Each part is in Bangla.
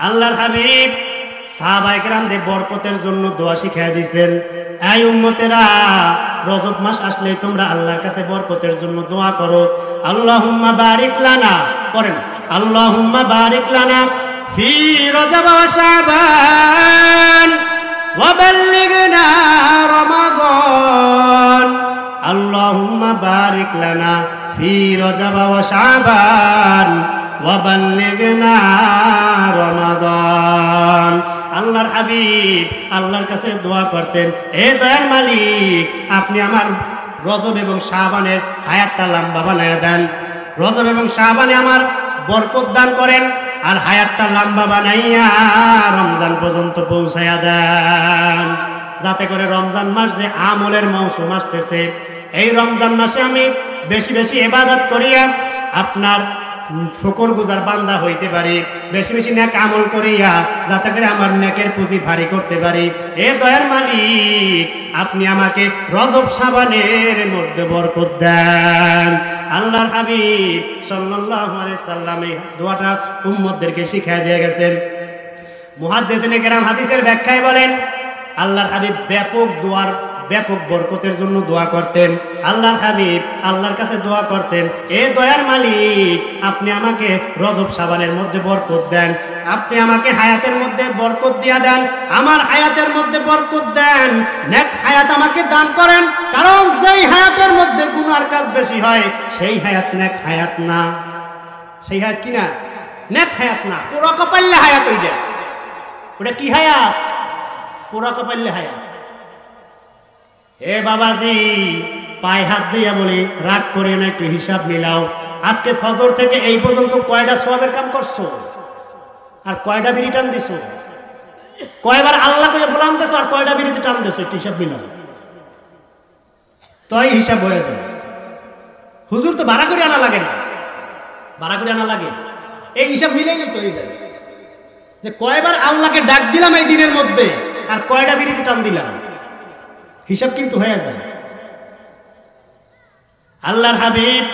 আল্লাহর হাবিব সাহাবায়ে কেরামদের বরকতের জন্য দোয়া শিখিয়ে দিয়েছেন। এই উম্মতেরা, রজব মাস আসলেই তোমরা আল্লাহর কাছে বরকতের জন্য দোয়া করো। আল্লাহুম্মা বারিক লানা, করেন আল্লাহুম্মা বারিক লানা ফি রজব ওয়া শাবান ওয়া বাল্লিগনা রমাদান। আল্লাহুম্মা বারিক লানা ফি রজব ওয়া শাবান ওয়া বাল্লিগনা রমাদান। আল্লাহর হাবিব আল্লাহর কাছে দোয়া করতেন, হে দয়ার মালিক, আপনি আমার রজব এবং শাবানের হায়াতটা লম্বা বানায়া দেন। রজব এবং শাবানে আমার বরকত দান করেন, আর হায়াতটা লম্বা বানাইয়া রমজান পর্যন্ত পৌঁছায়া দেন, যাতে করে রমজান মাস যে আমলের মৌসুম আসতেছে, এই রমজান মাসে আমি বেশি বেশি ইবাদত করিয়া আপনার শুকরগুজার বান্দা হইতে পারি, বেশি বেশি নেক আমল করিয়া যাতে করে আমার নেকের পুঁজি ভারী করতে পারি। এ দয়ার মালিক, আপনি আমাকে রজব শাবানের মধ্যে বরকত দেন। আল্লাহর হাবিব সাল্লাল্লাহু আলাইহি সাল্লাম এই দোয়াটা উম্মতদেরকে শিখিয়ে দিয়ে গেছেন। মুহাদ্দিসিনে কেরাম হাদিসের ব্যাখ্যায় বলেন, আল্লাহর হাবিব ব্যাপক বরকতের জন্য দোয়া করতেন। আল্লাহর হাবিব আল্লাহর কাছে দোয়া করতেন, এ দয়ার মালিক, আপনি আমাকে রজব শাবানের মধ্যে বরকত দেন, আপনি আমাকে হায়াতের মধ্যে বরকত দিয়া দেন, আমার হায়াতের মধ্যে বরকত দেন, নেক হায়াত আমাকে দান করেন। কারণ যেই হায়াতের মধ্যে গুনার কাজ বেশি হয়, সেই হায়াত নেক হায়াত না। সেই হায়াত কি না? নেক হায়াত না, পুরো কপাল্লে হায়াত হয়ে যায়। ওটা কি হায়াত? পুরো কপাল্লে হায়াত। হে বাবাজি, পায়ে হাত দিয়া বলি, রাগ করে না, একটু হিসাব মিলাও। আজকে ফজর থেকে এই পর্যন্ত কয়টা সওয়াবের কাম করছো, আর কয়টা বিড়ি টান দিছো? কয়বার আল্লাহ কইয়া বলাম দিছো, আর কয়টা বিড়িতে টান দিছো? একটু হিসাব মিলাও, তাই হিসাব হয়ে যায়। হুজুর তো ভাড়া করে আনা লাগে না, ভাড়া করে আনা লাগে, এই হিসাব মিলেই তো হয়ে যায় যে কয়বার আল্লাহকে ডাক দিলাম এই দিনের মধ্যে, আর কয়টা বিড়িতে টান দিলাম, হিসাব কিন্তু হয়ে যায়। আল্লাহর হাবিব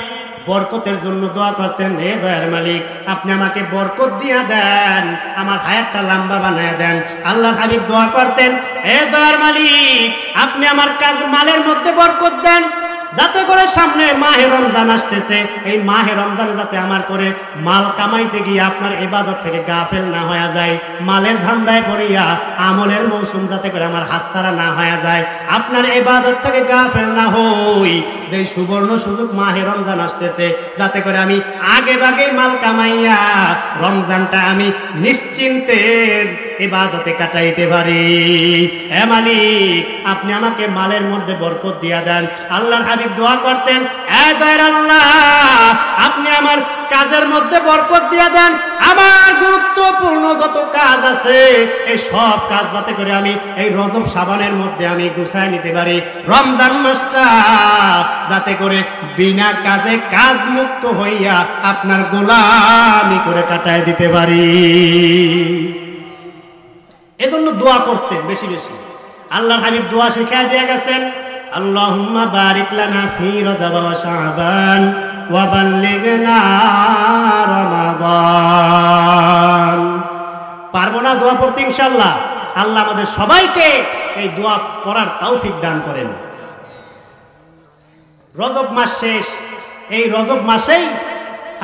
বরকতের জন্য দোয়া করতেন, হে দয়ার মালিক, আপনি আমাকে বরকত দিয়া দেন, আমার হায়াতটা লম্বা বানায়া দেন। আল্লাহর হাবিব দোয়া করতেন, হে দয়ার মালিক, আপনি আমার কাজ মালের মধ্যে বরকত দেন, যাতে করে সামনে মাহে রমজান আসতেছে, এই মাহে রমজানে যাতে আমার করে মাল কামাইতে গিয়ে আপনার ইবাদত থেকে গাফেল না হয়ে যায়, মালের ধান্দায় পড়িয়া আমলের মৌসুম যাতে করে আমার হাতছাড়া না হয়ে যায়, আপনার ইবাদত থেকে গাফেল না হই। যে সুবর্ণ সুযোগ মাহে রমজান আসতেছে, যাতে করে আমি আগে ভাগে মাল কামাইয়া রমজানটা আমি নিশ্চিন্তে ইবাদতে কাটাইতে পারি। হে মালিক, আপনি আমাকে মালের মধ্যে বরকত দিয়া দেন। আল্লাহর হাবিব দোয়া করতেন, হে দয়ার আল্লাহ, আপনি আমার কাজের মধ্যে বরকত দিয়া দেন, আমার গুরুত্বপূর্ণ যত কাজ আছে এই সব কাজ যাতে করে আমি এই রজব শাবানের মধ্যে আমি গুছায় নিতে পারি, রমজান মাসটা যাতে করে বিনা কাজে কাজ মুক্ত হইয়া আপনার গোলামি করে কাটায় দিতে পারি। এজন্য দোয়া করতেন বেশি বেশি। আল্লাহর হাবিব দোয়া শিখিয়ে দিয়ে গেছেন, আল্লাহুম্মা বারিক লানা ফি রজব ওয়া শাবান ওয়া বাল্লিগনা রমাদান। পারবো না দোয়া পড়তে ইনশাআল্লাহ? আল্লাহ আমাদের সবাইকে এই দোয়া পড়ার তৌফিক দান করেন। রজব মাস শেষ, এই রজব মাসেই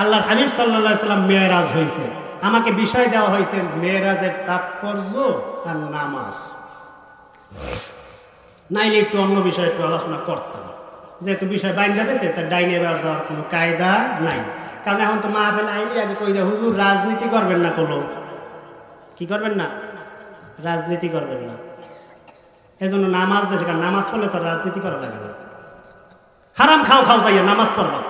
আল্লাহর হাবিব সাল্লাল্লাহু আলাইহি সাল্লাম মেরাজ হয়েছে। আমাকে বিষয় দেওয়া হয়েছে মেরাজের তাৎপর্য আর নামাজ, নাইলে একটু অন্য বিষয়ে একটু আলোচনা করতাম, যেহেতু বিষয় বাইন্দা দিয়েছে, তার ডাইনে বেড়া যাওয়ার কোনো কায়দা নাই। কারণ এখন তো মাহফিল আইলে আগে কই দেয়, হুজুর রাজনীতি করবেন না, কোনো কি করবেন না, রাজনীতি করবেন না। এজন্য নামাজ দিয়েছে, কারণ নামাজ পড়লে তো রাজনীতি করা লাগে না। হারাম খাও যাইয়া নামাজ পড়বা,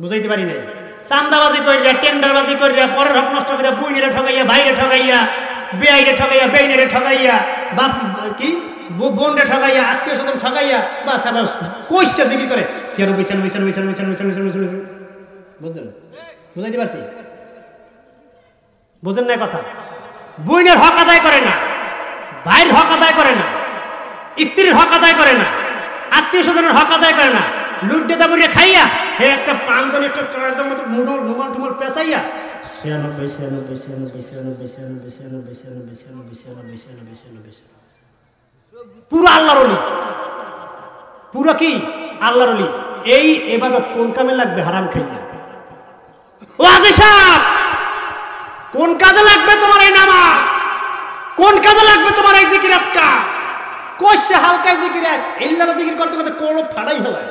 বুঝাইতে পারি নাই। চান্দাবাজি করিয়া, টেন্ডারবাজি করিয়া, পরের হক নষ্ট করিয়া, বুইনেরে ঠগাইয়া, ভাইরে ঠগাইয়া, বেআইরে ঠগাইয়া, বেইনেরে ঠগাইয়া, বাপ কি বোনরে ঠগাইয়া, আত্মীয় স্বজন ঠগাইয়া, বাস আবার কইসা জিগি করে বুঝলেন? বুঝাইতে পারছি? বুঝেন না কথা? বুইনের হক আদায় করে না, ভাইয়ের হক আদায় করে না, স্ত্রীর হক আদায় করে না, আত্মীয় স্বজনের হক আদায় করে না, লুট দিয়ে দাবুরিয়া খাইয়া, সে একটা পাঞ্জাবি একটা মুডল পেঁচাইয়া পুরো আল্লাহর ওলি, পুরো কি আল্লাহর ওলি। এই ইবাদত কোন কামে লাগবে? হারাম খাইয়া। ও আজি সাহেব, কোন কাজে লাগবে তোমার এই নামাজ? কোন কাজে লাগবে তোমার এই জিকির? আজকাল কইছে হালকা জিকির, ইল্লাল্লাহ জিকির করতে করতে কোন ফাড়াই হয়।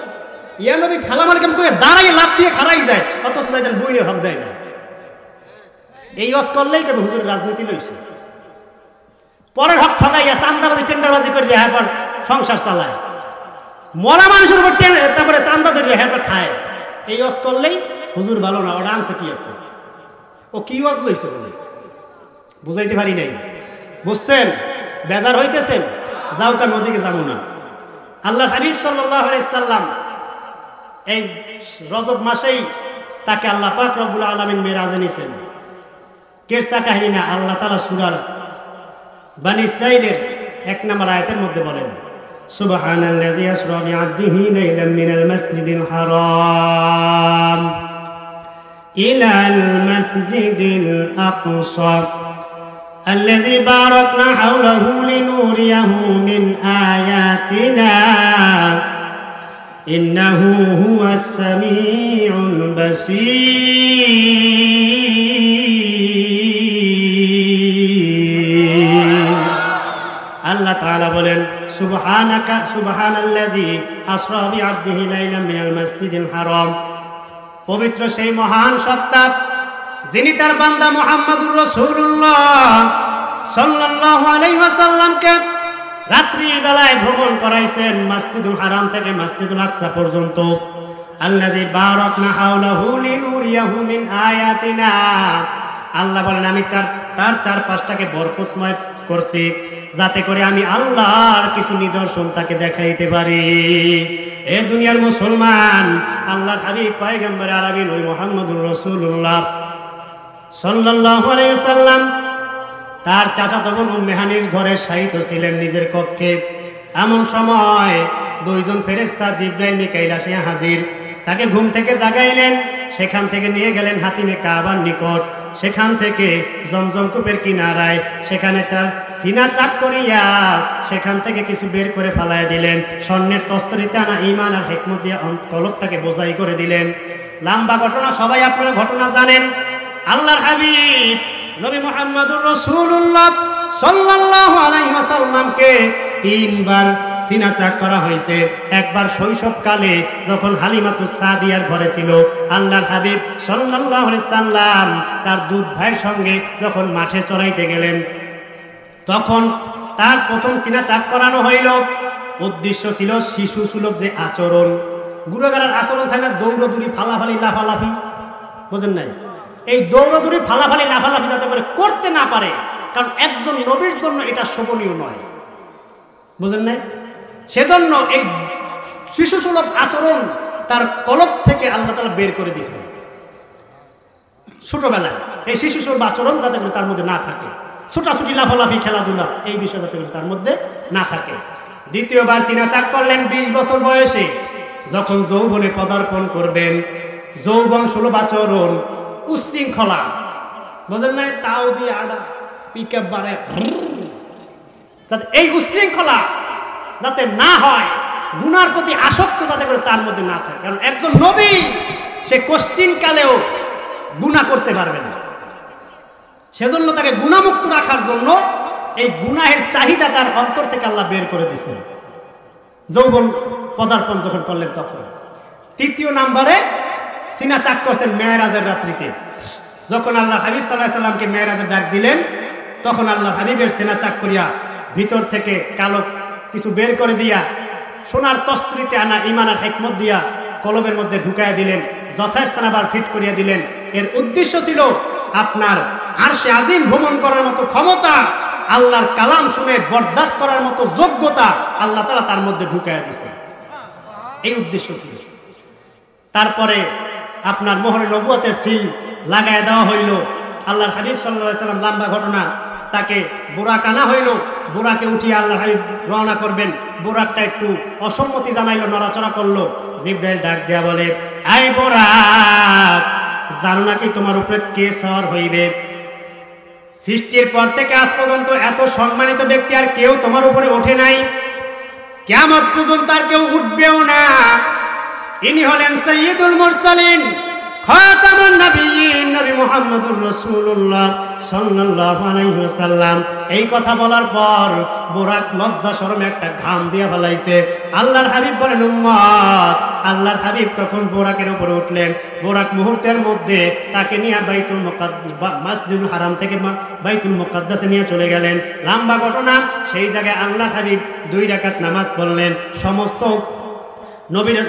ইয়া নবী খালাম আলাইকুম কই দাঁড়াই লাফ দিয়ে খাড়াই যায়, অথচ যাইতেন বইনের হক দেয় না। এই ওয়াজ করলেই কেবল হুজুর রাজনীতি লইছে, পরের হক ঠকাইয়া চান্দাবাজি টেন্ডারবাজি করে হ্যাঁ সংসার চালায়, মরা মানুষের উপর তারপরে চান্দা ধরে হ্যাঁ খায়। এই ওয়াজ করলেই হুজুর ভালো না, ওটা আনছে কি আছে? ও কি ওয়াজ লইছে বুঝাইতে পারি নাই। বুঝছেন? বেজার হইতেছেন? যাও কার নদীকে যাবো না। আল্লাহ হাবিব সাল্লাল্লাহু আলাইহি সাল্লাম এই রজব মাসেই তাকে আল্লাহ পাক রব্বুল আলামিন মেরাজে নিছেন। কেরসা কাহিনী না, আল্লাহ তাআলা সূরা বনী ইসরাঈলের 1 নম্বর আয়াতের মধ্যে বলেন, সুবহানাল্লাযী আসরা বিআবদিহি লাইলাম মিনাল মাসজিদিল হারাম ইলাল মাসজিদিল আকসা الذي باركنا حوله لنوريه من آياتنا إنه هو السميع البصير الله تعالى বলেন সুবহানাল্লাযী আসরা বিআবদিহি লাইলাম মিনাল মাসজিদিল হারাম, পবিত্র সেই মহান সত্তা যিনি তার বান্দা মুহাম্মদুর রাসূলুল্লাহ সাল্লাল্লাহু আলাইহি ওয়াসাল্লামকে রাত্রি বেলায় ভ্রমণ করাইছেন মসজিদুল হারাম থেকে মসজিদুল আকসা পর্যন্ত। আল্লাযী বারাকনা হাওলাহু লিনুরিয়াহু মিন আয়াতিনা, আল্লাহ বলেন আমি তার চারপাশটাকে বরকতময় করছি যাতে করে আমি আল্লাহর কিছু নিদর্শন তাকে দেখাইতে পারি। এ দুনিয়ার মুসলমান, আল্লাহর হাবিব পয়গম্বর আরবি নবী মুহাম্মদুর রাসূলুল্লাহ সাল্লাল্লাহু আলাইহি ওয়াসাল্লাম তার চাচাতো বোন উম্মে হানির ঘরে শায়িত ছিলেন নিজের কক্ষে। এমন সময় দুইজন ফেরেশতা জিবরাইল মিকাইল আসে হাজির, তাকে ঘুম থেকে জাগাইলেন, সেখান থেকে নিয়ে গেলেন হাতিমে কাবার নিকট। সেখান থেকে জমজম কূপের কিনারায় সেখানে তার সিনা চাক করিয়া সেখান থেকে কিছু বের করে ফালাইয়া দিলেন। স্বর্ণের তস্তরিতে আনা ঈমান আর হিকমত দিয়ে কলবটাকে বোঝাই করে দিলেন। লম্বা ঘটনা, সবাই আপনারা ঘটনা জানেন। আল্লাহর হাবিব নবী মুহাম্মদুর রাসূলুল্লাহ সাল্লাল্লাহু আলাইহি ওয়াসাল্লামকে 3 বার সিনা চাক করা হয়েছে। একবার শৈশবকালে যখন হালিমাতুস সাদিয়ার ঘরে ছিল, আল্লাহর হাবিব সাল্লাল্লাহু আলাইহি সাল্লাম তার দুধ ভাইয়ের সঙ্গে যখন মাঠে চড়াইতে গেলেন, তখন তার প্রথম সিনা চাক করানো হইল। উদ্দেশ্য ছিল শিশু সুলভ যে আচরণ, গুরুগারার আচরণ থাকে না, দৌড়দৌড়ি, ফালাফালি, লাফালাফি, বুঝেন নাই? এই দৌড়দৌড়ি, ফালাফালি, লাফালাফি যাতে করে করতে না পারে, কারণ একজন নবীর জন্য এটা শোভনীয় নয়, বুঝেন নাই? সেজন্য এই শিশু সুলভ আচরণ তার কলব থেকে আল্লাহ তাআলা বের করে দিয়েছেন ছোটবেলায়। এই শিশু সুলভ আচরণ যাতে করে তার মধ্যে না থাকে, ছোটাছুটি, লাফালাফি, খেলাধুলা, এই বিষয় যাতে করে তার মধ্যে না থাকে। দ্বিতীয়বার সিনা চাক করলেন 20 বছর বয়সে, যখন যৌবনে পদার্পণ করবেন। যৌবন সুলভ আচরণ, উচ্ছৃঙ্খলা, বুঝেন নাই? তাও দিয়ে আডা, পিকআপ বাড়ে, যাতে এই উচ্ছৃঙ্খলা যাতে না হয়, গুনার প্রতি আসক্ত যাতে করে তার মধ্যে না থাকে। কারণ একজন নবী সে কোশ্চিন কালেও গুনাহ করতে পারবে না, সেজন্য তাকে গুনাহমুক্ত রাখার জন্য এই গুনাহের চাহিদা তার অন্তর থেকে আল্লাহ বের করে দিয়েছেন যৌবন পদার্পণ যখন করলেন তখন। তৃতীয় নম্বরে সিনা চাক করছেন মেরাজের রাত্রিতে, যখন আল্লাহ হাবিব সাল্লাল্লাহু আলাইহি সাল্লামকে মেরাজের ডাক দিলেন, তখন আল্লাহ হাবিবের সিনা চাক করিয়া ভিতর থেকে কালো কিছু বের করে দিয়া সোনার তস্তরিতে আনা ঈমান আর হিকমত দিয়া কলবের মধ্যে ঢুকাইয়া দিলেন, যথাস্থানে আবার ফিট করিয়া দিলেন। এর উদ্দেশ্য ছিল আপনার আরশে আজিম ভ্রমণ করার মতো ক্ষমতা, আল্লাহর কালাম শুনে বরদাস্ত করার মতো যোগ্যতা আল্লাহ তাআলা তার মধ্যে ঢুকাইয়া দিয়েছেন, এই উদ্দেশ্য ছিল। তারপরে আপনার মোহরে নবুয়তের সিল লাগায় দেওয়া হইল। আল্লাহর হাবিব সাল্লাল্লাহু আলাইহি সাল্লাম, লম্বা ঘটনা, তাকে বোরাক আনা হইল। বোরাকে উঠিয়ে আল্লাহর হাবিব রওনা করবেন, বোরাকটা একটু অসম্মতি জানাইলো, নড়াচড়া করলো। জিবরাইল ডাক দেয়া বলে, আই বোরাক, জানো নাকি তোমার উপরে কে সওয়ার হইবে? সৃষ্টির পর থেকে আজ পর্যন্ত এত সম্মানিত ব্যক্তি আর কেউ তোমার উপরে ওঠে নাই, কিয়ামত পর্যন্ত আর কেউ উঠবেও না। ইনি হলেন সাইয়্যিদুল মুরসালিন, খাতামুন নবিয়্যিন, নবী মুহাম্মদুর রাসূলুল্লাহ সাল্লাল্লাহু আলাইহি ওয়াসাল্লাম। এই কথা বলার পর বুরাক লজ্জা শরমে একটা ঘাম দিয়া ফেলাইছে। আল্লাহর হাবিব বলেন, উম্মত, আল্লাহর হাবিব তখন বুরাকের উপরে উঠলেন। বুরাক মুহূর্তের মধ্যে তাকে নিয়ে বাইতুল মুকাদ্দাস, মসজিদুল হারাম থেকে বাইতুল মুকাদ্দাসে নিয়ে চলে গেলেন। লম্বা ঘটনা। সেই জায়গায় আল্লাহর হাবিব 2 রাকাত নামাজ পড়লেন, সমস্ত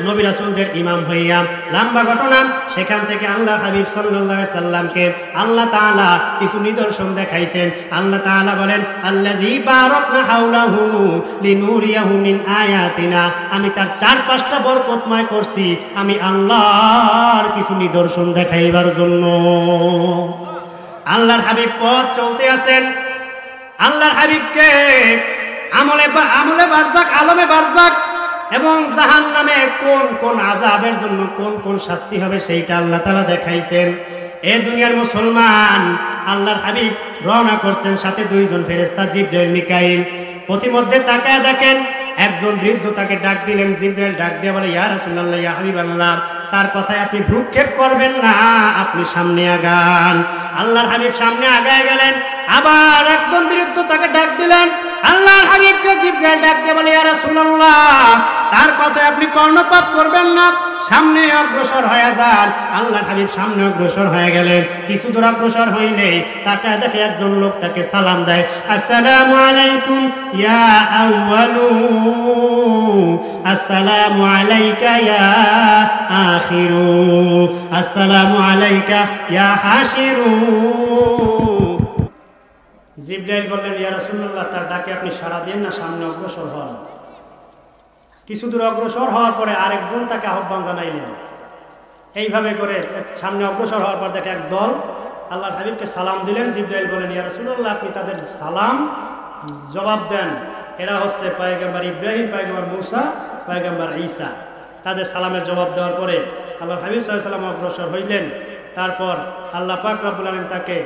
নবী রাসূলদের ইমাম হইয়া। লম্বা ঘটনা। সেখান থেকে আল্লাহ হাবিব সাল্লাল্লাহু আলাইহি সাল্লামকে আল্লাহ তাআলা কিছু নিদর্শন দেখাইছেন। আল্লাহ তাআলা বলেন, আল্লাযী বারাকনা হাওলাহু লিনুরিয়াহু মিন আয়াতিনা, আমি তার চারপাশটা বরকতময় করছি আমি আল্লাহর কিছু নিদর্শন দেখাইবার জন্য। আল্লাহর হাবিব পথ চলতে আছেন। আল্লাহর হাবিবকে আমলে বারজাক, আলমে বারজাক এবং জাহান্নামে কোন কোন আযাবের জন্য কোন কোন শাস্তি হবে সেইটা আল্লাহ তাআলা দেখাইছেন। এ দুনিয়ার মুসলমান, আল্লাহর হাবিব রওনা করছেন, সাথে 2 জন ফেরেশতা জিবরাইল মিকাইল। প্রতিমধ্যে তাকায় দেখেন একজন বৃদ্ধ তাকে ডাক দিলেন। জিবরাইল ডাক দিয়ে বলে, ইয়া রাসূলুল্লাহ, ইয়া হাবিবাল্লাহ, তার কথায় আপনি ভ্রুক্ষেপ করবেন না, আপনি সামনে আগান। আল্লাহর হাবিব সামনে আগায় গেলেন। আবার একজন বৃদ্ধ তাকে ডাক দিলেন। আল্লাহর হাবিবকে জিবরাইল ডাক দিয়ে বলে, ইয়া রাসূলুল্লাহ, তার কথায় আপনি কর্ণপাত করবেন না, সামনে অগ্রসর হয়ে যান। আল্লাহর হাবিব সামনে অগ্রসর হয়ে গেলেন। কিছু দূর অগ্রসর হইলেই তাকে দেখে একজন লোক তাকে সালাম দেয়, আসসালামু আলাইকুম ইয়া আউয়ালু, আসসালামু আলাইকা ইয়া আখিরু, আসসালামু আলাইকা ইয়া হাশিরু। জিবরাইল বললেন, ইয়া রাসূলুল্লাহ, তার ডাকে আপনি সাড়া দেন না, সামনে অগ্রসর হন। কিছু দূর অগ্রসর হওয়ার পরে আরেকজন তাকে আহ্বান জানাইলেন। এইভাবে করে সামনে অগ্রসর হওয়ার পর দেখে এক দল আল্লাহর হাবিবকে সালাম দিলেন। জিবরাইল বলেন, ইয়া রাসূলুল্লাহ, আপনি তাদের সালাম জবাব দেন। এরা হচ্ছে পয়গম্বর ইব্রাহিম, পয়গম্বর মূসা, পয়গম্বর ঈসা। তাদের সালামের জবাব দেওয়ার পরে আল্লাহর হাবিব সাল্লাল্লাহু আলাইহি ওয়াসাল্লাম অগ্রসর হইলেন। তারপর আল্লাহ পাক রব্বুল আলামিন তাকে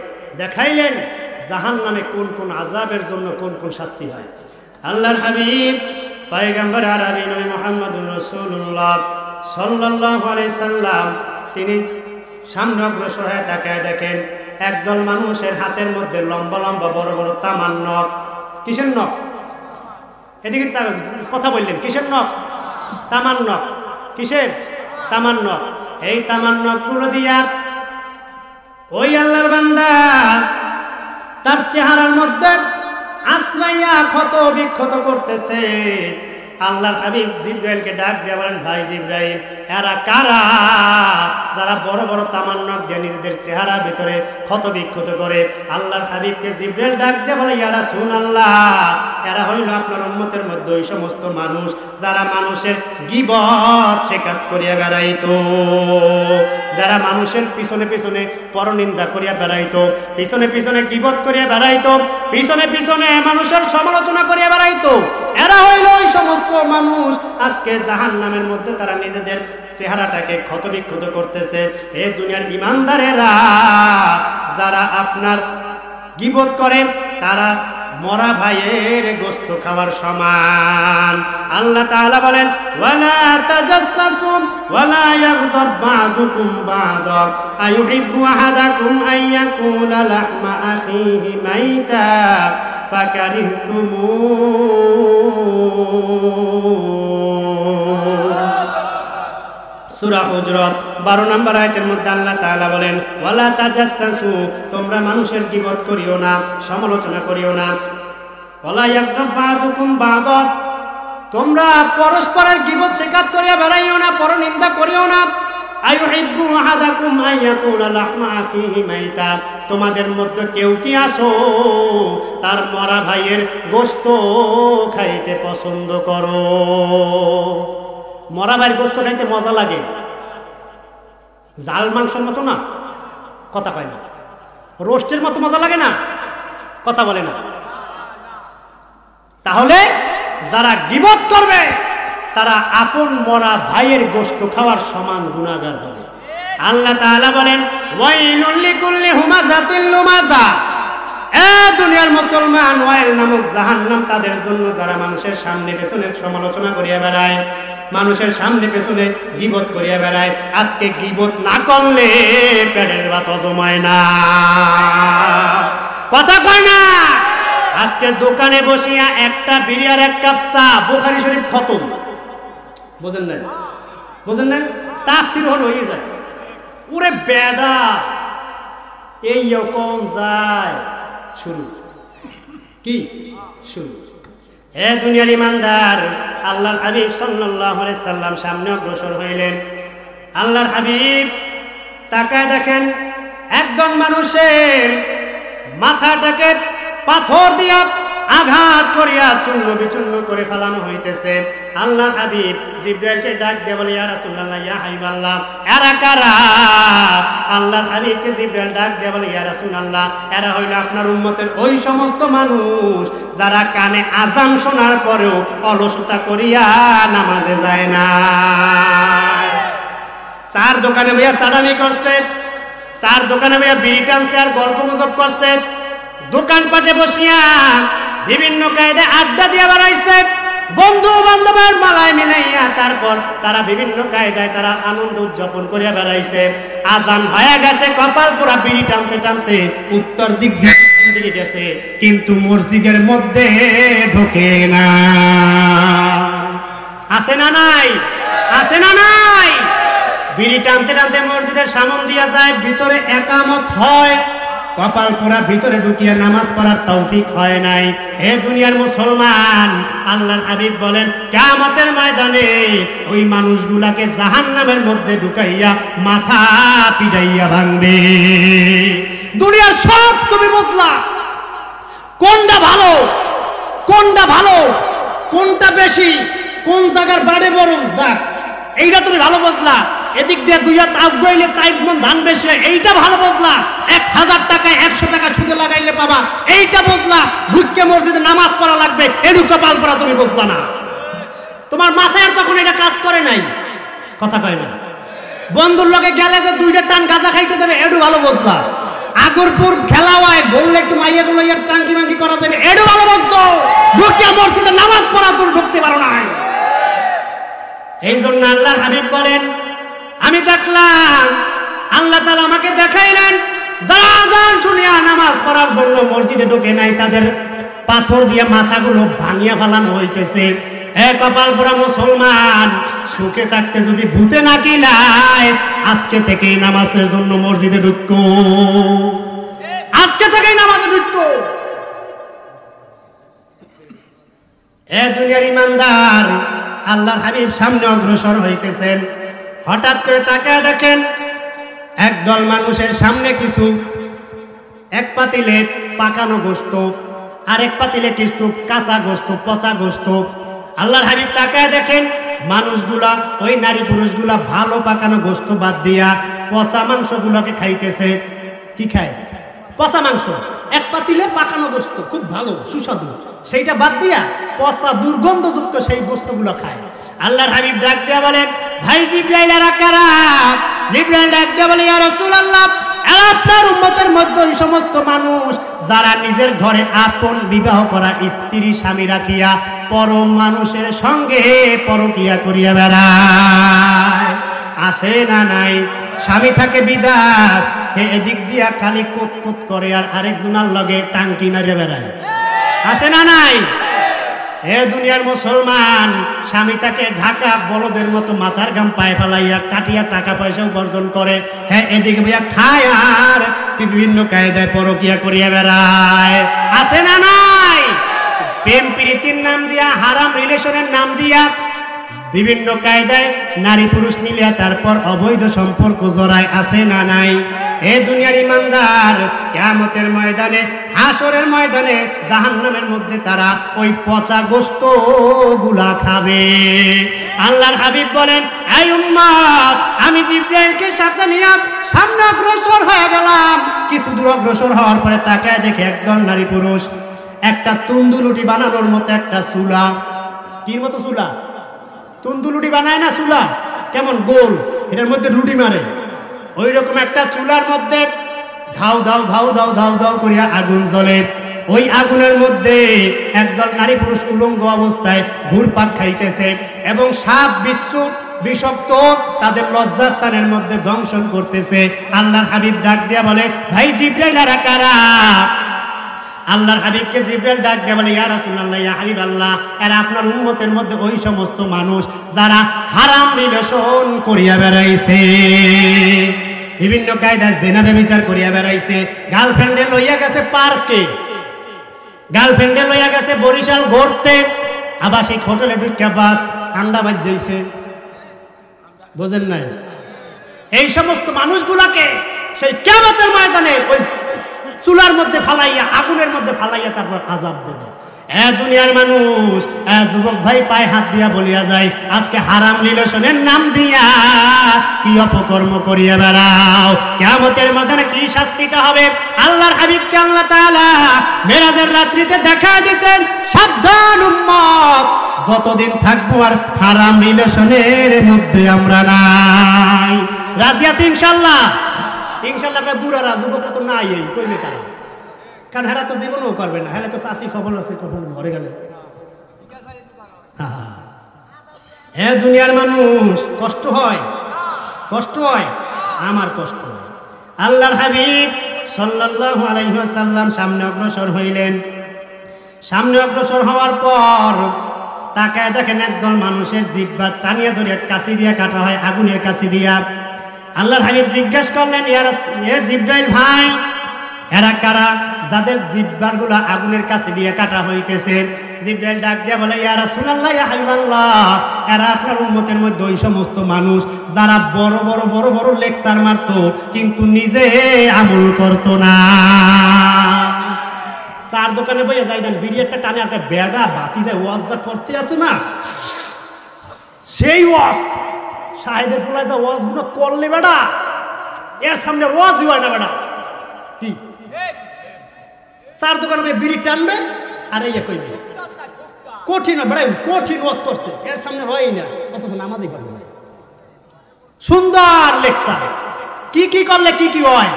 দেখাইলেন জাহান্নামে কোন কোন আযাবের জন্য কোন কোন শাস্তি হয়। আল্লাহর হাবিব পয়গম্বর আরবি নবী মুহাম্মদুর রাসূলুল্লাহ সাল্লাল্লাহু আলাইহি সাল্লাম তিনি সামনে অগ্রসর হয়ে তাকায় দেখেন একদল মানুষের হাতের মধ্যে লম্বা লম্বা বড় বড় তামার নখ। কিসের নখ? এদিকে কথা বললেন, কিসের নখ? তামার নখ। কিসের? তামার নখ। এই তামার নখগুলো দিয়া ওই আল্লাহর বান্দা তার চেহারার মধ্যে আশ্রয়া ক্ষত বিক্ষত করতেছে। আল্লাহর হাবিব জিবরাইলকে ডাক দিয়ে বলেন, ভাই জিবরাইল, এরা কারা যারা বড় বড় তামার নখ দিয়ে নিজেদের চেহারার ভিতরে ক্ষত বিক্ষত করে? আল্লাহর হাবিবকে জিবরাইল ডাক দিয়ে বলে, ইয়া রাসূলুল্লাহ, এরা হইল আপনার উম্মতের মধ্যে ওই সমস্ত মানুষ যারা মানুষের গীবত শেখাত করিয়া বেড়াইতো, যারা মানুষের পিছনে পিছনে পরনিন্দা করিয়া বেড়াইতো, পিছনে পিছনে গীবত করিয়া বেড়াইতো, পিছনে পিছনে মানুষের সমালোচনা করিয়া বেড়াইতো। এরা হইল ওই সমস্ত মানুষ আজকে জাহান্নামের মধ্যে তারা নিজেদের চেহারাটাকে ক্ষতবিক্ষত করতেছে। এই দুনিয়ার ঈমানদারেরা যারা আপনার গীবত করে তারা মরা ভাইয়ের গোশত খাওয়ার সমান। আল্লাহ তাআলা বলেন, ওয়ালা তাজাসসু ওয়ালা ইয়াগতাব বা'দুকুম বা'দা আইয়ুহিব্বু আহাদাকুম আইয়াকুলা লাহমা আখিহি মাইতা ফাকারিহতুমু। সূরা হুজরাত 12 নম্বর আয়াতের মধ্যে আল্লাহ তাআলা বলেন, ওয়ালা তাজাসসু, তোমরা মানুষের গীবত করিও না, সমালোচনা করিও না। ওয়ালা ইয়াগতাব বা'দুকুম বা'দা, তোমরা পরস্পরের গীবত শেখাত করিয়া বেড়াইও না, পরনিন্দা করিও না। আইয়ুহিব্বু আহাদাকুম আইয়াকুলা লাহমা আখিহি মাইতা, তোমাদের মধ্যে কেউ কি আসো তার মরা ভাইয়ের গোশত খাইতে পছন্দ করো? মরা ভাইয়ের গোশত খাইতে মজা লাগে, জাল মাংসের মতো না, কথা কয় না। রোস্টের মতো মজা লাগে না, কথা বলে না। তাহলে যারা গীবত করবে তারা আপন মরা ভাইয়ের গোশত খাওয়ার সমান গুনাহগার হবে। আল্লাহ তাআলা বলেন ওয়াইলুল লিকুল্লি হুমাযাতিল লুমাযা, এ দুনিয়ার মুসলমান, ওয়াইল নামক জাহান্নাম তাদের জন্য যারা মানুষের সামনে পেছনে সমালোচনা করিয়া বেড়ায়, মানুষের সামনে পেছনে গীবত করিয়া বেড়ায়। আজকে গীবত না করলে পেটের ভাত জমায় না, কথা কয় না। আজকে দোকানে বসিয়া একটা বিড়ি আর এক কাপ চা, বুখারী শরীফ খতম, বুঝেন না? বুঝেন না? তাফসীর হল হয়ে যায়। ওরে বেডা, এই রকম যায় শুরু, কি শুরু। হে দুনিয়ার ইমানদার, আল্লাহর হাবিব সাল্লাল্লাহু আলাইহি সাল্লাম সামনে অগ্রসর হইলেন। আল্লাহর হাবিব তাকায় দেখেন একজন মানুষের মাথাটাকে পাথর দিয়া আঘাত করিয়া চূর্ণ বিচূর্ণ করে ফেলানো হইতেছে। আল্লাহর হাবিব জিবরাইলকে ডাক দিয়ে বলে, ইয়া রাসূলুল্লাহ, ইয়া হাবিবাল্লাহ, এরা কারা? আল্লাহর হাবিবকে জিবরাইল ডাক দিয়ে বলে, ইয়া রাসূলুল্লাহ, এরা হইল আপনার উম্মতের ওই সমস্ত মানুষ যারা কানে আযান শোনার পরেও অলসতা করিয়া নামাজে যায় না। চার দোকানে ভাইয়া সালামি করছে, চার দোকানে ভাইয়া বিড়ি টানছে আর গল্প গুজব করছে, দোকানপাটে বসিয়া বিভিন্ন কায়দায় আড্ডা দিয়ে বেড়াইছে, বন্ধু বান্ধবের মালায় মিলাইয়া তারপর তারা বিভিন্ন কায়দায় তারা আনন্দ উদযাপন করিয়া বেড়াইছে। আজান হয়ে গেছে, কপাল পুরা বিড়ি টানতে টানতে উত্তর দিকে গেছে, কিন্তু মসজিদের মধ্যে ঢোকে না। আছে না নাই? আছে না নাই? বিড়ি টানতে টানতে মসজিদের সামন দিয়া যায়, ভিতরে একামত হয়, কপাল পোড়া ভিতরে ঢুকিয়া নামাজ পড়ার তৌফিক হয় নাই। হে দুনিয়ার মুসলমান, আল্লাহর হাবিব বলেন কিয়ামতের ময়দানে ওই মানুষগুলাকে জাহান্নামের মধ্যে ঢুকাইয়া মাথা পিটাইয়া ভাঙবে। দুনিয়ার সব তুমি বুঝলা, কোনটা ভালো কোনটা ভালো, কোনটা বেশি, কোন জায়গার বাড়ে বড় দাগ, এইটা তুমি ভালো বুঝলা। এদিক দিয়ে 2 হাত আগাইলে 4 মণ ধান বেশি হয়, এইটা ভালো বুঝলা। 1000 টাকায় 100 টাকা সুদে লাগাইলে পাবা, এইটা বুঝলা। ঢুকে মসজিদে নামাজ পড়া লাগবে, এডু কপাল পড়া তুমি বুঝলা না। তোমার মাথায় তখন এটা কাজ করে নাই, কথা কয় না। বন্ধুর লগে গেলে যে 2টা টান গাঁজা খাইতে দেবে, এডু ভালো বুঝলা। আগরপুর খেলা হয়, বললে একটু মাইয়া গুলো ইয়ার টাঙ্কি মাঙ্কি করা যাবে, এডু ভালো বুঝছো। ঢুকে মসজিদে নামাজ পড়া তুমি ঢুকতে পারো না। এই জন্য আল্লাহর হাবিব বলেন, আমি দেখলাম আল্লাহ তাআলা আমাকে দেখাইলেন যারা আযান শুনিয়া নামাজ পড়ার জন্য মসজিদে ঢোকে নাই, তাদের পাথর দিয়ে মাথাগুলো ভাঙিয়া ফেলানো হইতেছে। হে কপাল পোড়া মুসলমান, সুখে থাকতে যদি ভূতে না কিলায়, আজকে থেকেই নামাজের জন্য মসজিদে ঢুকো, আজকে থেকেই নামাজে ঢুকো। হে দুনিয়ার ইমানদার, আল্লাহর হাবিব সামনে অগ্রসর হইতেছেন। হঠাৎ করে তাকায় দেখেন একদল মানুষের সামনে কিছু, এক পাতিলে পাকানো গোশত, আরেক পাতিলে কিছু কাঁচা গোশত, পচা গোশত। আল্লাহর হাবিব তাকায় দেখেন মানুষগুলা, ওই নারী পুরুষগুলা ভালো পাকানো গোশত বাদ দিয়া পচা মাংসগুলোকে খাইতেছে। কি খায়? পচা মাংস। এক পাতিলে পাকানো গোশত খুব ভালো সুস্বাদু, সেইটা বাদ দিয়া পচা দুর্গন্ধযুক্ত সেই গোশতগুলো খায়। আল্লাহর হাবিব ডাক দিয়া বলেন, ভাই জিবরাইল, এরা কারা? জিবরাইল ডাক দিয়া বলে, ইয়া রাসূলুল্লাহ, এরা আপনার উম্মতের মধ্যে ওই সমস্ত মানুষ যারা নিজের ঘরে আপন বিবাহ করা স্ত্রী স্বামী রাখিয়া পর মানুষের সঙ্গে পরকিয়া করিয়া বেড়ায়। আছে না নাই? স্বামী থাকে বিদেশ, এদিক দিয়া খালি কুতকুত করে আর আরেকজনের লগে টাঙ্কি মারে বেড়ায়। আছে না নাই? হে দুনিয়ার মুসলমান, স্বামী তাকে ঢাকা বলদের মতো মাথার ঘাম পায়ে ফেলাইয়া কাটিয়া টাকা পয়সা উপার্জন করে, হ্যাঁ এদিকে ভাইয়া খায় আর বিভিন্ন কায়দায় পরকিয়া করিয়া বেড়ায়। আছে না নাই? প্রেম প্রীতির নাম দিয়া, হারাম রিলেশনের নাম দিয়া বিভিন্ন কায়দায় নারী পুরুষ মিলিয়া তারপর অবৈধ সম্পর্ক জড়ায়। আছে না নাই? এ দুনিয়ার ইমানদার, কিয়ামতের ময়দানে, হাসরের ময়দানে জাহান্নামের মধ্যে তারা ওই পচা গোশত গুলা খাবে। আল্লাহর হাবিব বলেন, এই উম্মত, আমি জিবরাইলকে সাথে নিয়ে সামনে অগ্রসর হয়ে গেলাম। কিছু দূর অগ্রসর হওয়ার পরে তাকায় দেখে একদল নারী পুরুষ একটা তন্দুলুটি বানানোর মতো একটা চুলা, কির মতো চুলা, তন্দুলুটি বানায় না চুলা, কেমন গোল, এটার মধ্যে রুটি মারে, ওই রকম একটা চুলার মধ্যে ধাউ ধাউ ধাউ ধাউ ধাউ ধাউ করিয়া আগুন জ্বলে। ওই আগুনের মধ্যে একদল নারী পুরুষ উলঙ্গ অবস্থায় ঘুরপাক খাইতেছে এবং সাপ বিচ্ছু বিষাক্ত তাদের লজ্জাস্থানের মধ্যে দংশন করতেছে। আল্লাহর হাবিব ডাক দিয়া বলে, ভাই জিবরাইল আর কারা? আল্লাহর হাবিবকে জিবরাইল ডাক দিয়া বলে, ইয়া রাসূলুল্লাহ, ইয়া হাবিবাল্লাহ, এরা আপনার উম্মতের মধ্যে ওই সমস্ত মানুষ যারা হারাম রিলেশন করিয়া বেড়াইছে, বিভিন্ন কায়দায় জিনা ব্যভিচার করিয়া বেড়াইছে, গার্লফ্রেন্ডে লইয়া গেছে পার্কে, গার্লফ্রেন্ডে লইয়া গেছে বরিশাল ঘুরতে, আবাসিক হোটেলে ঢুকিয়া বাস আন্ডা বাজছে, বুঝেন নাই? এই সমস্ত মানুষগুলাকে সেই কিয়ামতের ময়দানে ওই চুলার মধ্যে ফালাইয়া, আগুনের মধ্যে ফালাইয়া তারপর আযাব দেবে। দুনিয়ার মানুষ, যুবক ভাই পায়ে হাত দিয়া বলিয়া যায়, আজকে হারাম রিলেশনের নাম দিয়া কি অপকর্ম করিয়া বেড়াও, কিয়ামতের ময়দানে কি শাস্তিটা হবে? আল্লাহর হাবিবকে আল্লাহ তাআলা মেরাজের রাত্রিতে দেখা দিয়েছেন, সাবধান উম্মত, যতদিন থাকবো আর হারাম রিলেশনের মধ্যে আমরা নাই। রাজি আছি ইনশাআল্লাহ? ইনশাআল্লাহ। বুড়ারা, যুবকরা তো নাই, এই কইবে তারা, কারণ হেরা তো জীবনও করবে না, হেরা তো চাষি খবর আছে, খবর মরে গেলে। দুনিয়ার মানুষ কষ্ট হয়, কষ্ট হয়, আমার কষ্ট হয়। আল্লাহর হাবিব সাল্লাল্লাহু আলাইহি ওয়াসাল্লাম সামনে অগ্রসর হইলেন। সামনে অগ্রসর হওয়ার পর তাকায় দেখেন একদল মানুষের জিহ্বা টানিয়া ধরিয়া কাছি দিয়া কাটা হয়, আগুনের কাছি দিয়া। আল্লাহর হাবিব জিজ্ঞাসা করলেন, ইয়া জিবরাইল ভাই, এরা কারা যাদের জিহ্বাগুলা আগুনের কাছে দিয়ে কাটা হইতেছে? জিবরাইল ডাক দিয়া বলে, ইয়া রাসূলুল্লাহ, ইয়া হাবিবাল্লাহ, এরা আপনার উম্মতের মধ্যে ওই সমস্ত মানুষ যারা বড় বড় বড় বড় লেকচার মারতো কিন্তু নিজে আমল করতো না। চার দোকানে বইয়া যাই দেন, বিড়ি একটা টানে, একটা বেড়া বাতি যায়, ওয়াজ যা করতে আছে না, সেই ওয়াজ শাহেদের পোলায় যা ওয়াজ গুলো করলে বেড়া, এর সামনে ওয়াজই হয় না বেড়া। কি চার দোকানে বইয়া বিড়ি টানবে আর এই কইবে কঠিন বেড়া, কঠিন ওয়াজ করছে, এর সামনে হয় না, অথচ নামাজই পড়ে না। সুন্দর লেকচার, কি কি করলে কি কি হয়,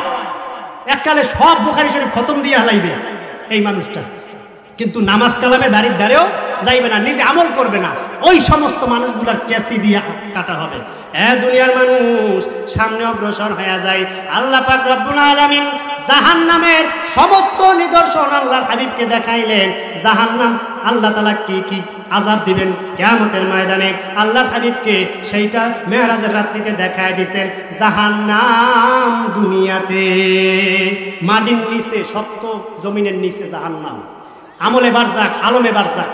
এককালে সব বুখারী শরীফ খতম দিয়ে হালাইবে এই মানুষটা, কিন্তু নামাজ কালামের বাড়ির ধারেও যাইবে না, নিজে আমল করবে না। ওই সমস্ত মানুষগুলার ক্যাসি দিয়ে কাটা হবে। দুনিয়ার মানুষ সামনে অগ্রসর হয়ে যায়। আল্লাহ পাক রব্বুল আলামিন জাহান্নামের সমস্ত নিদর্শন আল্লাহর হাবিবকে দেখাইলেন। জাহান্নাম আল্লাহ তাআলা কি কি আযাব দিবেন কিয়ামতের ময়দানে, আল্লাহর হাবিবকে সেইটা মেরাজের রাত্রিতে দেখায় দিয়েছেন। জাহান্নাম দুনিয়াতে মাটির নিচে, সপ্ত জমিনের নিচে জাহান্নাম, আমলে বারজাক, আলমে বারজাক,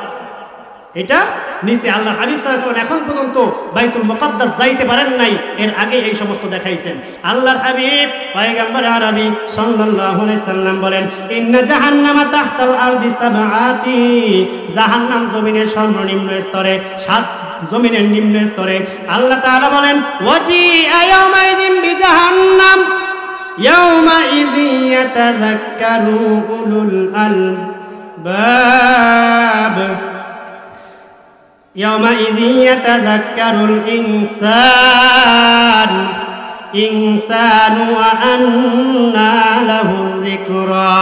এটা নিচে। আল্লাহর হাবিব সাল্লাল্লাহু আলাইহি ওয়াসাল্লাম এখন পর্যন্ত বাইতুল মুকাদ্দাস যাইতে পারেন নাই, এর আগে এই সমস্ত দেখাইছেন। আল্লাহর হাবিব পয়গম্বর আরবি সাল্লাল্লাহু আলাইহি সাল্লাম বলেন, ইন্না জাহান্নামা তাহতাল আরদি সাবআতি, জাহান্নাম জমিনের সর্বনিম্ন স্তরে, সাত জমিনের নিম্ন স্তরে। আল্লাহ তাআলা বলেন, ওয়াজি ইয়াউমাইযিন বিজাহান্নাম ইয়াউমাইযি ইয়াতাযাক্কারু উলুল আলবাব يومئذ يتذكر الإنسان وأنى له الذكرى।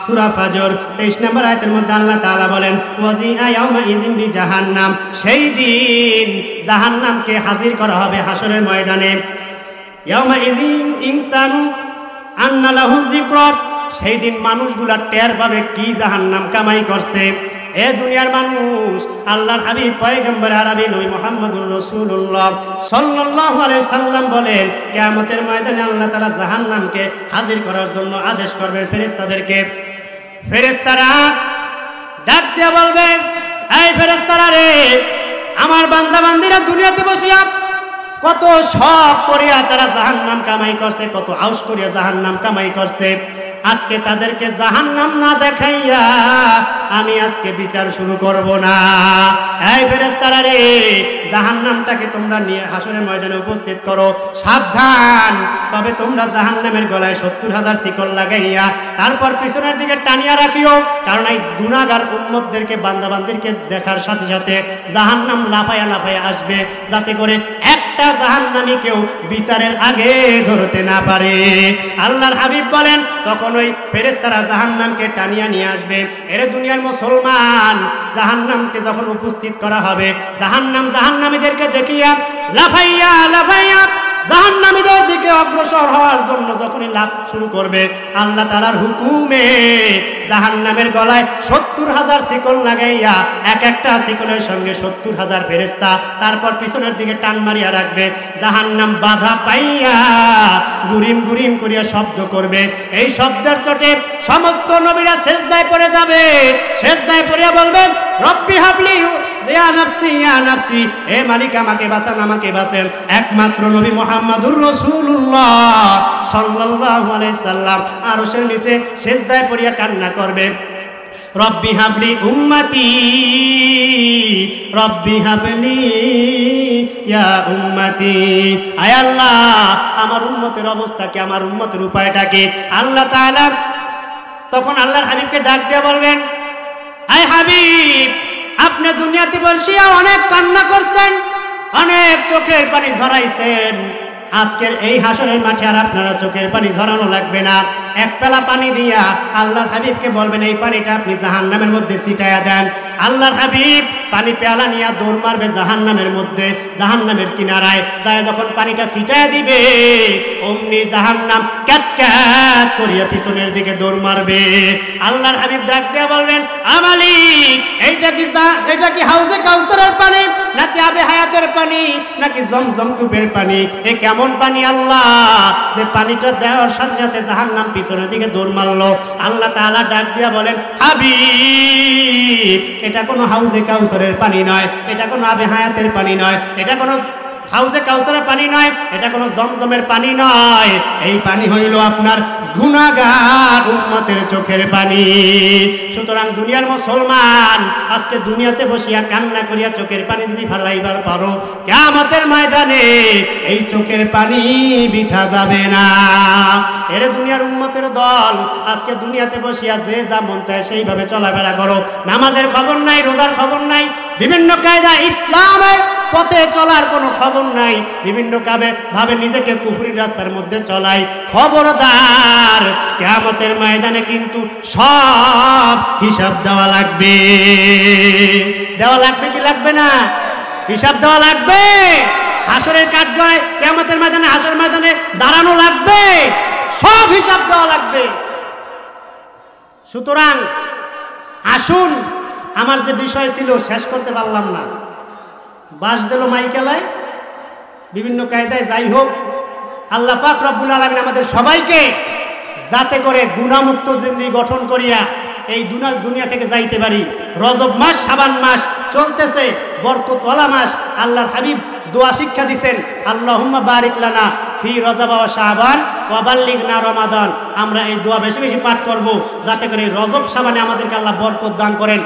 সূরা ফাজর 23 নম্বর আয়াতের মধ্যে আল্লাহ তাআলা বলেন, ওয়াজিআ ইয়াউমাইযিন বিজাহান্নাম, সেই দিন জাহান্নামকে হাজির করা হবে হাসরের ময়দানে। ইয়াউমাইযিন ইনসানু আন্না লাহু যিকরা, সেই দিন মানুষগুলা টের পাবে কি জাহান্নাম কামাই করছে। দুনিয়ার মানুষ, আল্লাহর হাবিব পয়গম্বর আরবি নবী মুহাম্মদুর রাসূলুল্লাহ সাল্লাল্লাহু আলাইহি সাল্লাম বলেন, কিয়ামতের ময়দানে আল্লাহ তাআলা জাহান্নামকে হাজির করার জন্য আদেশ করবেন ফেরেশতাদেরকে। ফেরেশতারা ডাক দিয়ে বলবে, এই ফেরেশতারা রে, আমার বান্দা বান্দীরা দুনিয়াতে বসিয়া কত শখ করিয়া তারা জাহান্নাম কামাই করছে, কত আউশ করিয়া জাহান্নাম কামাই করছে, আজকে তাদেরকে জাহান্নাম না দেখাইয়া আমি আজকে বিচার শুরু করব না। এই ফেরেশতারা রে, জাহান্নামটাকে তোমরা নিয়ে হাসরের ময়দানে উপস্থিত করো। সাবধান, তবে তোমরা জাহান্নামের গলায় 70,000 শিকল লাগাইয়া তারপর পিছনের দিকে টানিয়া রাখিও, কারণ এই গুনাহগার উম্মতদেরকে বান্দাবান্দিরকে দেখার সাথে সাথে জাহান্নাম লাফায়া লাফায়া আসবে, যাতে করে একটা জাহান্নামী কেউ বিচারের আগে ধরতে না পারে। আল্লাহর হাবিব বলেন, তখন ওই ফেরেশতারা জাহান্নামকে টানিয়া নিয়ে আসবে। এর দুনিয়ার মুসলমান, জাহান্নামকে যখন উপস্থিত করা হবে, জাহান্নাম জাহান্নামীদেরকে দেখিয়া লাফাইয়া লাফাইয়া জাহান্নামীদের দিকে অগ্রসর হওয়ার জন্য যখনই লাফ শুরু করবে, আল্লাহ তাআলার হুকুমে জাহান্নামের গলায় 70,000 শিকল লাগাইয়া এক একটা শিকলের সঙ্গে 70,000 ফেরেশতা তারপর পিছনের দিকে টান মারিয়া রাখবে। জাহান্নাম বাধা পাইয়া গুরিম গুরিম করিয়া শব্দ করবে। এই শব্দের চোটে সমস্ত নবীরা সেজদায় পড়ে যাবে। সেজদায় পড়িয়া বলবেন, রব্বি হাবলি ইয়া নাফসি ইয়া নাফসি, হে মালিক আমাকে বাঁচান আমাকে বাঁচান। একমাত্র নবী মুহাম্মদুর রাসূলুল্লাহ সাল্লাল্লাহু আলাইহি সাল্লাম আরশের নিচে সেজদায় পড়িয়া কান্না করবে, রব্বি হাবলি উম্মতি, রব্বি হাবলি ইয়া উম্মতি। আয় আল্লাহ, আমার উম্মতের অবস্থা কি, আমার উম্মতের উপায়টা কি? আল্লাহ তাআলা তখন আল্লাহর হাবিবকে ডাক দিয়ে বলবেন, আয় হাবিব, আপনি দুনিয়াতে বসিয়া অনেক কান্না করছেন, অনেক চোখের পানি ঝরাইছেন। আজকের এই হাসরের মাঠে আর আপনারা চোখের পানি ঝরানো লাগবে না। এক পেলা পানি দিয়া আল্লাহর হাবিবকে বলবেন, এই পানিটা আপনি জাহান্নামের মধ্যে ছিটাইয়া দেন। আল্লাহর হাবিব পানি পেয়ালা নিয়ে দৌড় মারবে জাহান্নামের মধ্যে, জাহান্নামের কিনারায় যায় যখন পানিটা ছিটাইয়া দিবে, অমনি জাহান্নাম ক্যাট ক্যাট করিয়া পিছনের দিকে দৌড় মারবে। আল্লাহর হাবিব ডাক দিয়া বলবেন, মালিক, এইটা কি হাউজে কাউসারের পানি, নাকি আবে হায়াতের পানি, নাকি জমজম কূপের পানি? এ কেমন পানি আল্লাহ, যে পানিটা দেওয়ার সাথে সাথে জাহান্নাম পিছনের দিকে দৌড় মারলো? আল্লাহ তাআলা ডাক দিয়া বলেন, হাবিব, এটা কোনো হাউজে কাউসারের পানি নয়, এটা কোনো আবে হায়াতের পানি নয়, এটা কোনো হাউজে কাউসারের পানি নয়, এটা কোনো জমজমের পানি নয়। এই পানি হইল আপনার গুনাহগার উম্মতের চোখের পানি। সুতরাং দুনিয়ার মুসলমান, আজকে দুনিয়াতে বসিয়া কান্না করিয়া চোখের পানি যদি ফালাইবার পারো, কিয়ামতের ময়দানে এই চোখের পানি বৃথা যাবে না। এর দুনিয়ার উম্মতের দল, আজকে দুনিয়াতে বসিয়া যে যা মন চায় সেইভাবে চলাফেরা করো, নামাজের খবর নাই, রোজার খবর নাই, বিভিন্ন কায়দা ইসলামের পথে চলার কোনো খবর নাই, বিভিন্ন ভাবে নিজেকে কুফরি রাস্তার মধ্যে চলাই। খবরদার, কিয়ামতের ময়দানে কিন্তু সব হিসাব দেওয়া লাগবে। দেওয়া লাগবে কি লাগবে না? হিসাব দেওয়া লাগবে। হাসরের কাঠগড়ায় কিয়ামতের ময়দানে, হাসরের ময়দানে দাঁড়ানো লাগবে, সব হিসাব দেওয়া লাগবে। সুতরাং আসুন, আমার যে বিষয় ছিল শেষ করতে পারলাম না, বাস দিল মাইকেলায় বিভিন্ন কায়দায়। যাই হোক, আল্লাহ পাক রব্বুল আলামিন আমাদের সবাইকে যাতে করে গুনাহমুক্ত জিন্দেগি গঠন করিয়া এই দুনিয়া থেকে যাইতে পারি। রজব মাস, শাবান মাস চলতেছে, বরকতওয়ালা মাস। আল্লাহর হাবিব দোয়া শিক্ষা দিবেন, আল্লাহুম্মা বারিক লানা ফি রজব ওয়া শাবান ওয়া বাল্লিগনা রমাদান। আমরা এই দোয়া বেশি বেশি পাঠ করব, যাতে করে রজব শাবানে আমাদেরকে আল্লাহ বরকত দান করেন।